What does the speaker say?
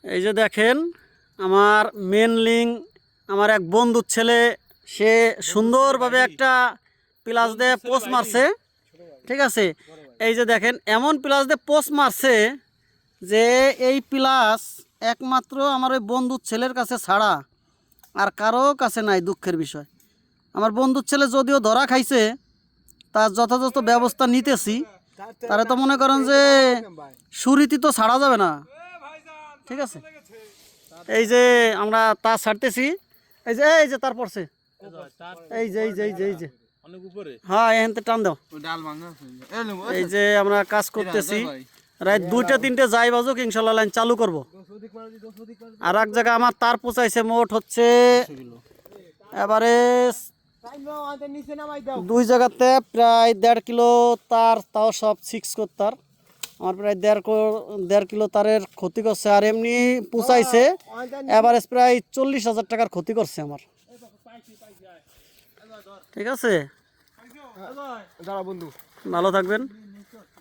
এই যে দেখেন আমার মেন লিঙ্ক, আমার এক বন্ধুর ছেলে, সে সুন্দরভাবে একটা প্লাস দিয়ে পোস্ট মারছে। ঠিক আছে, এই যে দেখেন এমন প্লাস দিয়ে পোস্ট মারছে যে এই প্লাস একমাত্র আমার ওই বন্ধুর ছেলের কাছে ছাড়া আর কারো কাছে নাই। দুঃখের বিষয়, আমার বন্ধুর ছেলে যদিও ধরা খাইছে, তার যথাযথ ব্যবস্থা নিতেছি। তারা তো মনে করেন যে সুরীতি তো ছাড়া যাবে না। ঠিক আছে, এই যে আমরা তার ছাড়তেছি, এই যে তার পড়ছে, এই যে হ্যাঁ এখান থেকে টান দাও। এই যে আমরা কাজ করতেছি, রাত 2টা 3টে যাই বাজুক ইনশাল্লাহ লাইন চালু করব। আর এক জায়গায় আমার তার পোচাইছে মোট হচ্ছে এবারে 2 জায়গাতে প্রায় 1.5 কিলো তার, তাও সব 6 তার। আমার প্রায় 1.5 কিলো তারের ক্ষতি করছে। আর এমনি পুচাইছে এভারেজ প্রায় 40,000 টাকার ক্ষতি করছে আমার। ঠিক আছে, ভালো থাকবেন।